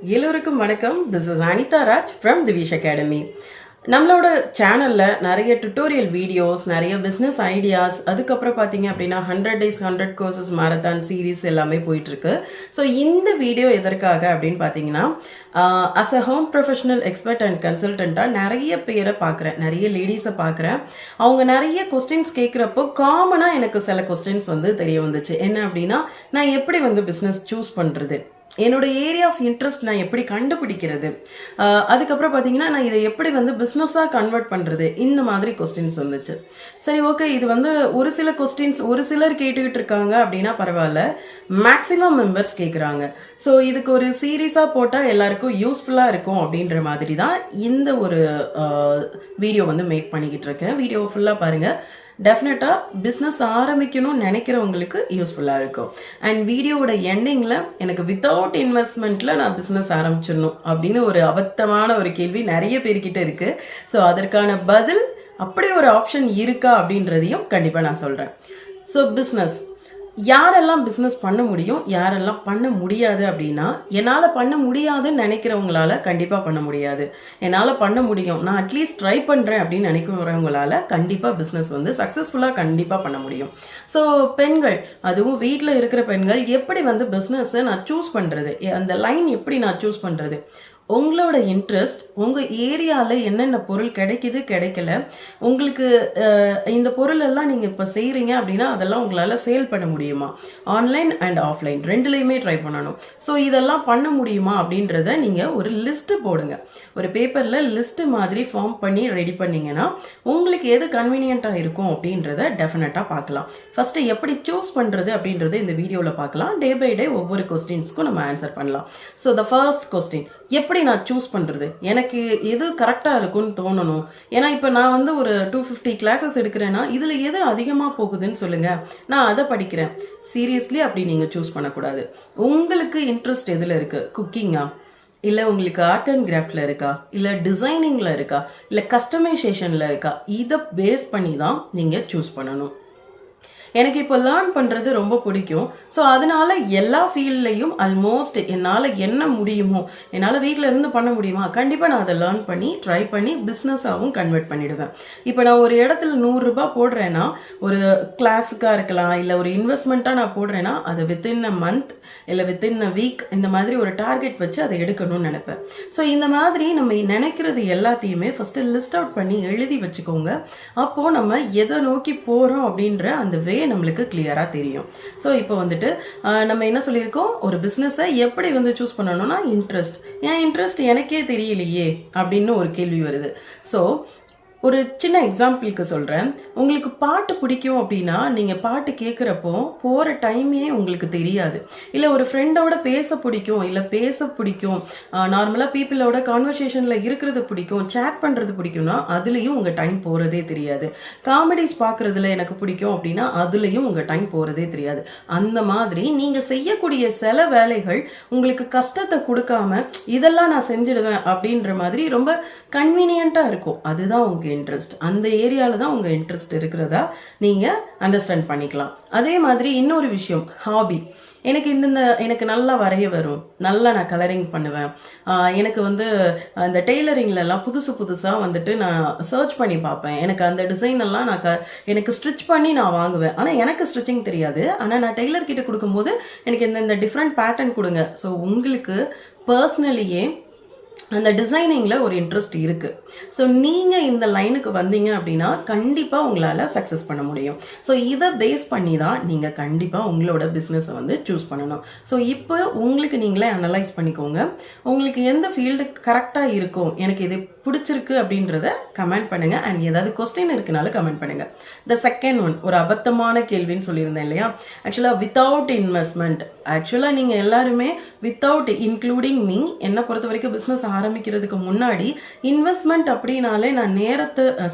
எல்லோருக்கும் வணக்கம். This is AnithaRaj from Divish Academy. நம்மளோட சேனல்ல நிறைய டுட்டோரியல் வீடியோஸ், நிறைய பிஸ்னஸ் ஐடியாஸ், அதுக்கப்புறம் பார்த்தீங்க அப்படின்னா 100 days 100 courses மாரத்தான் சீரீஸ் எல்லாமே போயிட்டு இருக்கு. ஸோ இந்த வீடியோ எதற்காக அப்படின்னு பார்த்தீங்கன்னா, as a home professional expert and கன்சல்டண்ட்டாக நிறைய பேரை பார்க்குறேன், நிறைய லேடிஸை பார்க்குறேன். அவங்க நிறைய கொஸ்டின்ஸ் கேட்குறப்போ காமனாக எனக்கு சில கொஸ்டின்ஸ் வந்து தெரிய வந்துச்சு. என்ன அப்படின்னா, நான் எப்படி வந்து பிஸ்னஸ் சூஸ் பண்ணுறது, என்னோட ஏரியா ஆஃப் இன்ட்ரெஸ்ட் நான் எப்படி கண்டுபிடிக்கிறது, அதுக்கப்புறம் பார்த்தீங்கன்னா நான் இதை எப்படி வந்து பிஸ்னஸாக கன்வெர்ட் பண்ணுறது, இந்த மாதிரி கொஸ்டின்ஸ் வந்துச்சு. சரி, ஓகே, இது வந்து ஒரு சில கொஸ்டின்ஸ் ஒரு சிலர் கேட்டுக்கிட்டு இருக்காங்க அப்படின்னா பரவாயில்ல, மேக்ஸிமம் மெம்பர்ஸ் கேட்குறாங்க. ஸோ இதுக்கு ஒரு சீரீஸாக போட்டால் எல்லாருக்கும் யூஸ்ஃபுல்லாக இருக்கும் அப்படின்ற மாதிரி தான் இந்த ஒரு வீடியோ வந்து மேக் பண்ணிக்கிட்டு இருக்கேன். வீடியோ ஃபுல்லாக பாருங்கள். டெஃபினட்டாக பிஸ்னஸ் ஆரம்பிக்கணும்னு நினைக்கிறவங்களுக்கு யூஸ்ஃபுல்லாக இருக்கும். அண்ட் வீடியோவோட எண்டிங்கில் எனக்கு வித்தவுட் இன்வெஸ்ட்மெண்ட்டில் நான் பிஸ்னஸ் ஆரம்பிச்சிடணும் அப்படின்னு ஒரு அபத்தமான ஒரு கேள்வி நிறைய பேர்கிட்ட இருக்குது. ஸோ அதற்கான பதில், அப்படி ஒரு ஆப்ஷன் இருக்கா அப்படின்றதையும் கண்டிப்பாக நான் சொல்கிறேன். ஸோ பிஸ்னஸ் யாரெல்லாம் பிஸ்னஸ் பண்ண முடியும், யாரெல்லாம் பண்ண முடியாது அப்படின்னா, என்னால் பண்ண முடியாதுன்னு நினைக்கிறவங்களால கண்டிப்பாக பண்ண முடியாது. என்னால் பண்ண முடியும், நான் அட்லீஸ்ட் ட்ரை பண்ணுறேன் அப்படின்னு நினைக்கிறவங்களால கண்டிப்பாக பிஸ்னஸ் வந்து சக்ஸஸ்ஃபுல்லாக கண்டிப்பாக பண்ண முடியும். ஸோ பெண்கள், அதுவும் வீட்டில் இருக்கிற பெண்கள் எப்படி வந்து பிஸ்னஸை நான் சூஸ் பண்ணுறது, அந்த லைன் எப்படி நான் சூஸ் பண்ணுறது, உங்களோட இன்ட்ரெஸ்ட், உங்கள் ஏரியாவில் என்னென்ன பொருள் கிடைக்குது கிடைக்கல, உங்களுக்கு இந்த பொருள் எல்லாம் நீங்கள் இப்போ செய்கிறீங்க அப்படின்னா அதெல்லாம் உங்களால் சேல் பண்ண முடியுமா, ஆன்லைன் அண்ட் ஆஃப்லைன் ரெண்டுலேயுமே ட்ரை பண்ணணும். ஸோ இதெல்லாம் பண்ண முடியுமா அப்படின்றத நீங்கள் ஒரு லிஸ்ட்டு போடுங்க. ஒரு பேப்பரில் லிஸ்ட்டு மாதிரி ஃபார்ம் பண்ணி ரெடி பண்ணிங்கன்னா உங்களுக்கு எது கன்வீனியண்ட்டாக இருக்கும் அப்படின்றத டெஃபினட்டாக பார்க்கலாம். ஃபஸ்ட்டு எப்படி சூஸ் பண்ணுறது அப்படின்றத இந்த வீடியோவில் பார்க்கலாம். டே பை டே ஒவ்வொரு கொஸ்டின்ஸ்க்கும் நம்ம ஆன்சர் பண்ணலாம். ஸோ த ஃபர்ஸ்ட் கொஸ்டின், எப்படி நான் சூஸ் பண்ணுறது, எனக்கு எது கரெக்டாக இருக்கும்னு தோணணும். ஏன்னா இப்போ நான் வந்து ஒரு 250 கிளாஸஸ் எடுக்கிறேன்னா இதில் எது அதிகமாக போகுதுன்னு சொல்லுங்கள், நான் அதை படிக்கிறேன். சீரியஸ்லி அப்படி நீங்கள் சூஸ் பண்ணக்கூடாது. உங்களுக்கு இன்ட்ரெஸ்ட் எதில் இருக்குது, குக்கிங்கா, இல்லை உங்களுக்கு ஆர்ட் அண்ட் கிராஃப்டில் இருக்கா, இல்லை டிசைனிங்கில் இருக்கா, இல்லை கஸ்டமைசேஷனில் இருக்கா, இதை பேஸ் பண்ணி தான் நீங்கள் சூஸ் பண்ணணும். எனக்கு இப்போ லேர்ன் பண்ணுறது ரொம்ப பிடிக்கும். ஸோ அதனால எல்லா ஃபீல்ட்லேயும் ஆல்மோஸ்ட் என்னால் என்ன முடியுமோ, என்னால் வீட்டில் இருந்து பண்ண முடியுமா, கண்டிப்பாக நான் அதை லேர்ன் பண்ணி ட்ரை பண்ணி பிஸ்னஸாகவும் கன்வெர்ட் பண்ணிவிடுவேன். இப்போ நான் ஒரு இடத்துல 100 ரூபாய் போடுறேன்னா, ஒரு கிளாஸுக்காக இருக்கலாம், இல்லை ஒரு இன்வெஸ்ட்மெண்ட்டாக நான் போடுறேன்னா அதை வித்தின் அ மந்த் இல்லை வித்தின் அ வீக் இந்த மாதிரி ஒரு டார்கெட் வச்சு அதை எடுக்கணும்னு நினைப்பேன். ஸோ இந்த மாதிரி நம்ம நினைக்கிறது எல்லாத்தையுமே ஃபஸ்ட்டு லிஸ்ட் அவுட் பண்ணி எழுதி வச்சுக்கோங்க. அப்போது நம்ம எதை நோக்கி போகிறோம் அப்படின்ற அந்த நம்மளுக்கு கிளியரா தெரியும். ஸோ இப்போ வந்துட்டு நம்ம என்ன சொல்லியிருக்கோம், ஒரு பிஸ்னஸை எப்படி வந்து சூஸ் பண்ணணும்னா இன்ட்ரெஸ்ட். ஏன் இன்ட்ரெஸ்ட் எனக்கே தெரியலையே அப்படின்னு ஒரு கேள்வி வருது. ஸோ ஒரு சின்ன எக்ஸாம்பிளுக்கு சொல்கிறேன். உங்களுக்கு பாட்டு பிடிக்கும் அப்படின்னா நீங்கள் பாட்டு கேட்குறப்போ போகிற டைமே உங்களுக்கு தெரியாது. இல்லை ஒரு ஃப்ரெண்டோட பேச பிடிக்கும், இல்லை பேச பிடிக்கும், நார்மலாக பீப்புளோட கான்வர்சேஷனில் இருக்கிறது பிடிக்கும், சேட் பண்ணுறது பிடிக்கும்னா அதுலேயும் உங்கள் டைம் போகிறதே தெரியாது. காமெடிஸ் பார்க்குறதுல எனக்கு பிடிக்கும் அப்படின்னா அதுலேயும் உங்கள் டைம் போகிறதே தெரியாது. அந்த மாதிரி நீங்கள் செய்யக்கூடிய சில வேலைகள் உங்களுக்கு கஷ்டத்தை கொடுக்காம இதெல்லாம் நான் செஞ்சிடுவேன் அப்படின்ற மாதிரி ரொம்ப கன்வீனியண்ட்டாக இருக்கும். அதுதான் உங்கள் இன்ட்ரெஸ்ட். அந்த ஏரியாவில் தான் உங்கள் இன்ட்ரெஸ்ட் இருக்கிறதா நீங்கள் அண்டர்ஸ்டாண்ட் பண்ணிக்கலாம். அதே மாதிரி இன்னொரு விஷயம், ஹாபி. எனக்கு நல்லா வரைய வரும், நல்லா நான் கலரிங் பண்ணுவேன், எனக்கு வந்து அந்த டெய்லரிங்லலாம் புதுசாக வந்துட்டு நான் சர்ச் பண்ணி பார்ப்பேன், எனக்கு அந்த டிசைன் எல்லாம் எனக்கு ஸ்டிச் பண்ணி நான் வாங்குவேன். ஆனால் எனக்கு ஸ்டிச்சிங் தெரியாது, ஆனால் நான் டெய்லர் கிட்ட கொடுக்கும்போது எனக்கு இந்த டிஃப்ரெண்ட் பேட்டர்ன் கொடுங்க. ஸோ உங்களுக்கு பர்சனலியே அந்த டிசைனிங்கில் ஒரு இன்ட்ரெஸ்ட் இருக்குது. ஸோ நீங்கள் இந்த லைனுக்கு வந்தீங்க அப்படின்னா கண்டிப்பாக உங்களால் சக்ஸஸ் பண்ண முடியும். ஸோ இதை பேஸ் பண்ணி தான் நீங்கள் கண்டிப்பாக உங்களோட பிஸ்னஸை வந்து சூஸ் பண்ணணும். ஸோ இப்போ உங்களுக்கு நீங்களே அனலைஸ் பண்ணிக்கோங்க, உங்களுக்கு எந்த ஃபீல்டு கரெக்டாக இருக்கும், எனக்கு இது பிடிச்சிருக்கு அப்படின்றத கமெண்ட் பண்ணுங்கள். அண்ட் ஏதாவது கொஸ்டின் இருக்குனாலும் கமெண்ட் பண்ணுங்கள். த செகண்ட் ஒன், ஒரு அபத்தமான கேள்வின்னு சொல்லியிருந்தேன் இல்லையா, ஆக்சுவலாக வித்தவுட் இன்வெஸ்ட்மெண்ட். ஆக்சுவலாக நீங்கள் எல்லாருமே வித்தவுட் இன்க்ளூடிங் மீ, என்னை பொறுத்த வரைக்கும் பிஸ்னஸ் ஆரம்பிக்கிறதுக்கு முன்னாடி இன்வெஸ்ட்மெண்ட் அப்படின்னாலே நான்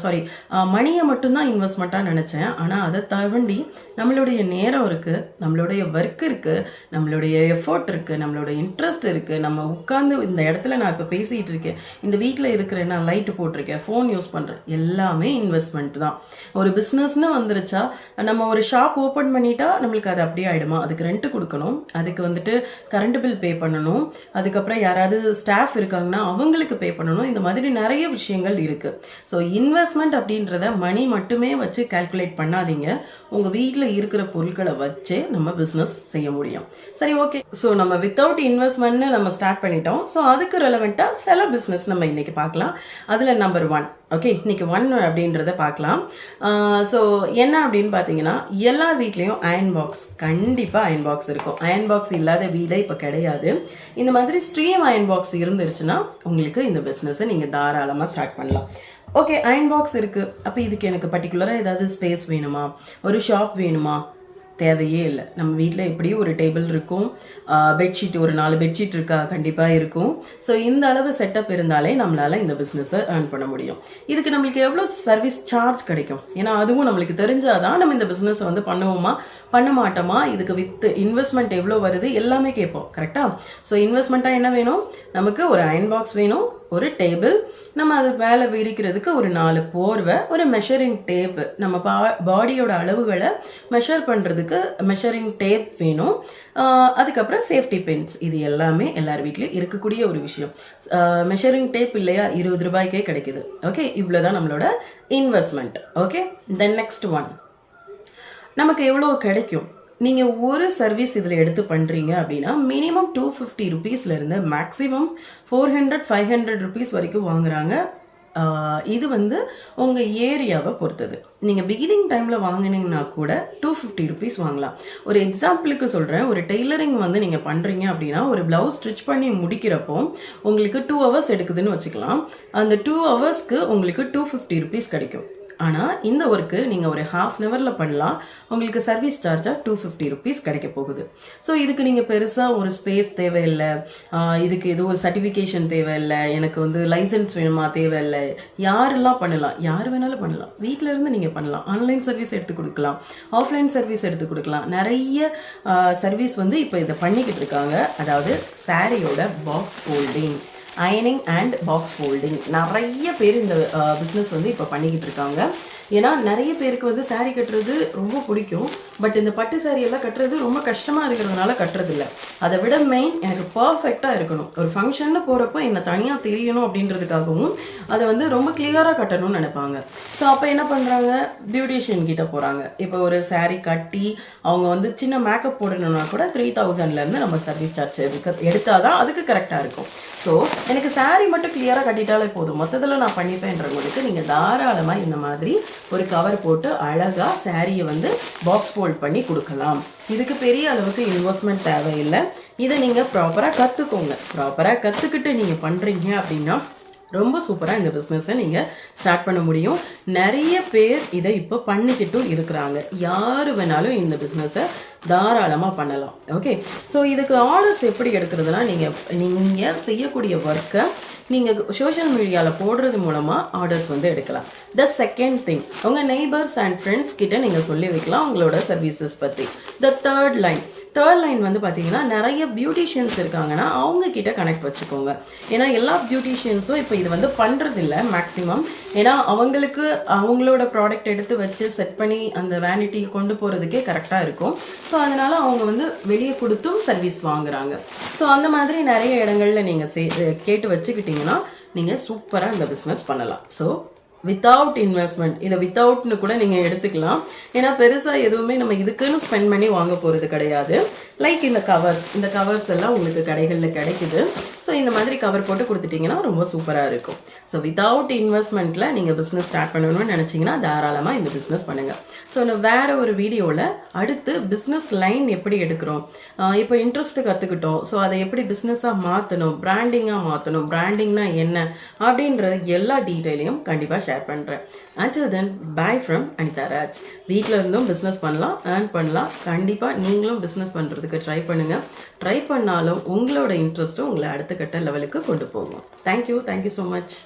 மணியை மட்டும்தான் இன்வெஸ்ட்மெண்ட்டாக நினச்சேன். ஆனால் அதை தாண்டி நம்மளுடைய நேரம் இருக்குது, நம்மளுடைய ஒர்க் இருக்குது, நம்மளுடைய எஃபோர்ட் இருக்குது, நம்மளோட இன்ட்ரெஸ்ட் இருக்குது. நம்ம உட்காந்து இந்த இடத்துல நான் இப்போ பேசிகிட்டு இருக்கேன், இந்த வீட்டில் இருக்கிற போட்டிருக்கேன், நான் லைட் போட்டிருக்கேன், ஃபோன் யூஸ் பண்ணுறேன், எல்லாமே இன்வெஸ்ட்மெண்ட் தான். ஒரு பிஸ்னஸ்னு வந்துருச்சா, நம்ம ஒரு ஷாப் ஓப்பன் பண்ணிட்டா நம்மளுக்கு அது அப்படியே ஆகிடுமா? அதுக்கு ரெண்ட் கொடுக்கணும், அதுக்கு வந்துட்டு கரண்ட் பில் பே பண்ணணும், அதுக்கப்புறம் யாராவது ஸ்டாஃப் இருக்காங்கன்னா அவங்களுக்கு பே பண்ணணும். இந்த மாதிரி நிறைய விஷயங்கள் இருக்குது. ஸோ இன்வெஸ்ட்மெண்ட் அப்படின்றத மணி மட்டுமே வச்சு கால்குலேட் பண்ணாதீங்க. உங்கள் வீட்டில் இருக்கிற பொருட்களை வச்சு நம்ம பிஸ்னஸ் செய்ய முடியும். சரி, ஓகே. ஸோ நம்ம வித்தவுட் இன்வெஸ்ட்மெண்ட்னு நம்ம ஸ்டார்ட் பண்ணிட்டோம். ஸோ அதுக்கு ரெலவெண்ட்டாக சில பிஸ்னஸ் நம்ம இன்னைக்கு பார்க்கலாம். அதில் நம்பர் 1, ஓகே, இன்னைக்கு 1 அப்படின்றத பார்க்கலாம். ஸோ என்ன அப்படின்னு பார்த்தீங்கன்னா, எல்லா வீட்லேயும் அயன் பாக்ஸ், கண்டிப்பாக அயன் பாக்ஸ் இருக்கும். அயன் பாக்ஸ் இல்லாத வீடே இப்போ கிடையாது. இந்த மாதிரி ஸ்ட்ரீம் அயன் பாக்ஸ் இருந்துருச்சுன்னா உங்களுக்கு இந்த பிஸ்னஸை நீங்கள் தாராளமாக ஸ்டார்ட் பண்ணலாம். ஓகே, அயன் பாக்ஸ் இருக்குது. அப்போ இதுக்கு எனக்கு பர்டிகுலராக ஏதாவது ஸ்பேஸ் வேணுமா, ஒரு ஷாப் வேணுமா? தேவையே இல்லை. நம்ம வீட்டில் எப்படியும் ஒரு டேபிள் இருக்கும், பெட்ஷீட் ஒரு 4 பெட்ஷீட் இருக்கா, கண்டிப்பாக இருக்கும். ஸோ இந்த அளவு செட்டப் இருந்தாலே நம்மளால் இந்த பிஸ்னஸை ஏர்ன் பண்ண முடியும். இதுக்கு நம்மளுக்கு எவ்வளோ சர்வீஸ் சார்ஜ் கிடைக்கும்? ஏன்னா அதுவும் நம்மளுக்கு தெரிஞ்சாதான் நம்ம இந்த பிஸ்னஸை வந்து பண்ணுவோமா பண்ண மாட்டோமா, இதுக்கு வித் இன்வெஸ்ட்மெண்ட் எவ்வளோ வருது எல்லாமே கேட்போம். கரெக்டாக? ஸோ இன்வெஸ்ட்மெண்ட்டாக என்ன வேணும்? நமக்கு ஒரு அயன் பாக்ஸ் வேணும், ஒரு டேபிள், நம்ம அது மேலே விரிக்கிறதுக்கு ஒரு 4 போர்வை, ஒரு மெஷரிங் டேப், நம்ம பாடியோட அளவுகளை மெஷர் பண்ணுறதுக்கு மெஷரிங் டேப் வேணும், அதுக்கப்புறம் சேஃப்டி பென்ஸ். இது எல்லாமே எல்லார் வீட்லேயும் இருக்கக்கூடிய ஒரு விஷயம். மெஷரிங் டேப் இல்லையா, 20 ரூபாய்க்கே கிடைக்குது. ஓகே, இவ்வளோதான் நம்மளோட இன்வெஸ்ட்மெண்ட். ஓகே, தென் நெக்ஸ்ட் 1, நமக்கு எவ்வளோ கிடைக்கும்? நீங்கள் ஒரு சர்வீஸ் இதில் எடுத்து பண்ணுறீங்க அப்படின்னா மினிமம் 250 ருபீஸ்லேருந்து மேக்ஸிமம் 400-500 ருபீஸ் வரைக்கும் வாங்குறாங்க. இது வந்து உங்கள் ஏரியாவை பொறுத்தது. நீங்கள் பிகினிங் டைமில் வாங்கினீங்கன்னா கூட 250 ருபீஸ் வாங்கலாம். ஒரு எக்ஸாம்பிளுக்கு சொல்கிறேன், ஒரு டெய்லரிங் வந்து நீங்கள் பண்ணுறீங்க அப்படின்னா ஒரு ப்ளவுஸ் ஸ்டிச் பண்ணி முடிக்கிறப்போ உங்களுக்கு 2 ஹவர்ஸ் எடுக்குதுன்னு வச்சுக்கலாம். அந்த 2 ஹவர்ஸ்க்கு உங்களுக்கு 250 ருபீஸ் கிடைக்கும். ஆனால் இந்த ஒர்க்கு நீங்கள் ஒரு ½ ஹவரில் பண்ணலாம். உங்களுக்கு சர்வீஸ் சார்ஜாக 250 ருபீஸ் கிடைக்க போகுது. ஸோ இதுக்கு நீங்கள் பெருசாக ஒரு ஸ்பேஸ் தேவையில்லை, இதுக்கு எதுவும் ஒரு சர்டிஃபிகேஷன் தேவையில்லை, எனக்கு வந்து லைசன்ஸ் வேணுமா தேவையில்லை. யாரெல்லாம் பண்ணலாம்? யார் வேணாலும் பண்ணலாம். வீட்டில் இருந்து நீங்கள் பண்ணலாம். ஆன்லைன் சர்வீஸ் எடுத்து கொடுக்கலாம், ஆஃப்லைன் சர்வீஸ் எடுத்து கொடுக்கலாம். நிறைய சர்வீஸ் வந்து இப்போ இதை பண்ணிக்கிட்டு இருக்காங்க. அதாவது சாரியோட பாக்ஸ் ஃபோல்டிங், அயனிங் அண்ட் பாக்ஸ் ஃபோல்டிங், நிறைய பேர் இந்த பிஸ்னஸ் வந்து இப்போ பண்ணிக்கிட்டு இருக்காங்க. ஏன்னா நிறைய பேருக்கு வந்து சாரீ கட்டுறது ரொம்ப பிடிக்கும், பட் இந்த பட்டு சாரீ எல்லாம் கட்டுறது ரொம்ப கஷ்டமாக இருக்கிறதுனால கட்டுறதில்ல. அதை விட மெயின் எனக்கு பர்ஃபெக்டாக இருக்கணும். ஒரு ஃபங்க்ஷன்னு போகிறப்போ என்னை தனியாக தெரியணும் அப்படின்றதுக்காகவும் அதை வந்து ரொம்ப கிளியராக கட்டணும்னு நினைப்பாங்க. ஸோ அப்போ என்ன பண்ணுறாங்க, பியூட்டிஷியன் கிட்ட போகிறாங்க. இப்போ ஒரு சாரீ கட்டி அவங்க வந்து சின்ன மேக்கப் போடணும்னா கூட 3000லேருந்து நம்ம சர்வீஸ் சார்ஜ் எடுத்தால் தான் அதுக்கு கரெக்டாக இருக்கும். ஸோ எனக்கு சாரீ மட்டும் கிளியராக கட்டிட்டாலே போதும், மொத்தத்தில் நான் பண்ணிப்பேன்றவங்களுக்கு நீங்கள் தாராளமாக இந்த மாதிரி ஒரு கவர் போட்டு அழகாக சாரியை வந்து பாக்ஸ் ஃபோல்ட் பண்ணி கொடுக்கலாம். இதுக்கு பெரிய அளவுக்கு இன்வெஸ்ட்மெண்ட் தேவையில்லை. இதை நீங்கள் ப்ராப்பராக கற்றுக்கோங்க. ப்ராப்பராக கற்றுக்கிட்டு நீங்கள் பண்ணுறீங்க அப்படின்னா ரொம்ப சூப்பராக இந்த பிஸ்னஸை நீங்கள் ஸ்டார்ட் பண்ண முடியும். நிறைய பேர் இதை இப்போ பண்ணிக்கிட்டும் இருக்கிறாங்க. யார் வேணாலும் இந்த பிஸ்னஸை தாராளமாக பண்ணலாம். ஓகே, ஸோ இதுக்கு ஆர்டர்ஸ் எப்படி எடுக்கிறதுனா, நீங்கள் செய்யக்கூடிய ஒர்க்கை நீங்கள் சோஷியல் மீடியாவில் போடுறது மூலமாக ஆர்டர்ஸ் வந்து எடுக்கலாம். த செகண்ட் திங், உங்கள் நெய்பர்ஸ் அண்ட் ஃப்ரெண்ட்ஸ் கிட்ட நீங்கள் சொல்லி வைக்கலாம் உங்களோட சர்வீசஸ் பற்றி. த தேர்ட் லைன் வந்து பார்த்தீங்கன்னா, நிறைய பியூட்டிஷியன்ஸ் இருக்காங்கன்னா அவங்க கிட்ட கனெக்ட் வச்சுக்கோங்க. ஏன்னா எல்லா பியூட்டிஷியன்ஸும் இப்போ இது வந்து பண்ணுறதில்ல மேக்ஸிமம். ஏன்னா அவங்களுக்கு அவங்களோட ப்ராடக்ட் எடுத்து வச்சு செட் பண்ணி அந்த வேனிட்டி கொண்டு போகிறதுக்கே கரெக்டாக இருக்கும். ஸோ அதனால் அவங்க வந்து வெளியே கொடுத்தும் சர்வீஸ் வாங்குறாங்க. ஸோ அந்த மாதிரி நிறைய இடங்களில் நீங்கள் கேட்டு வச்சுக்கிட்டிங்கன்னா நீங்கள் சூப்பராக இந்த பிஸ்னஸ் பண்ணலாம். ஸோ வித்தவுட் இன்வெஸ்ட்மெண்ட், இதை வித்தவுட்னு கூட நீங்கள் எடுத்துக்கலாம். ஏன்னா பெருசாக எதுவுமே நம்ம இதுக்குன்னு ஸ்பெண்ட் பண்ணி வாங்க போகிறது கிடையாது. லைக் இந்த கவர்ஸ் எல்லாம் உங்களுக்கு கடைகளில் கிடைக்குது. ஸோ இந்த மாதிரி கவர் போட்டு கொடுத்துட்டிங்கன்னா ரொம்ப சூப்பராக இருக்கும். ஸோ வித்தவுட் இன்வெஸ்ட்மெண்ட்டில் நீங்கள் பிஸ்னஸ் ஸ்டார்ட் பண்ணணும்னு நினச்சிங்கன்னா தாராளமாக இந்த பிஸ்னஸ் பண்ணுங்கள். ஸோ நான் வேறு ஒரு வீடியோவில் அடுத்து பிஸ்னஸ் லைன் எப்படி எடுக்கிறோம், இப்போ இன்ட்ரெஸ்ட்டு கற்றுக்கிட்டோம், ஸோ அதை எப்படி பிஸ்னஸாக மாற்றணும், பிராண்டிங்காக மாற்றணும், பிராண்டிங்னா என்ன அப்படின்ற எல்லா டீட்டெயிலையும் கண்டிப்பாக ஷேர் பண்ணுறேன். Until then, bye from AnithaRaj. வீட்டில் இருந்தும் பிஸ்னஸ் பண்ணலாம், ஏர்ன் பண்ணலாம். கண்டிப்பாக நீங்களும் பிஸ்னஸ் பண்ணுறதுக்கு ட்ரை பண்ணுங்கள். ட்ரை பண்ணாலும் உங்களோட இன்ட்ரெஸ்ட்டும் உங்களை அடுத்த கட்ட லெவலுக்கு கொண்டு போகும். Thank you so much.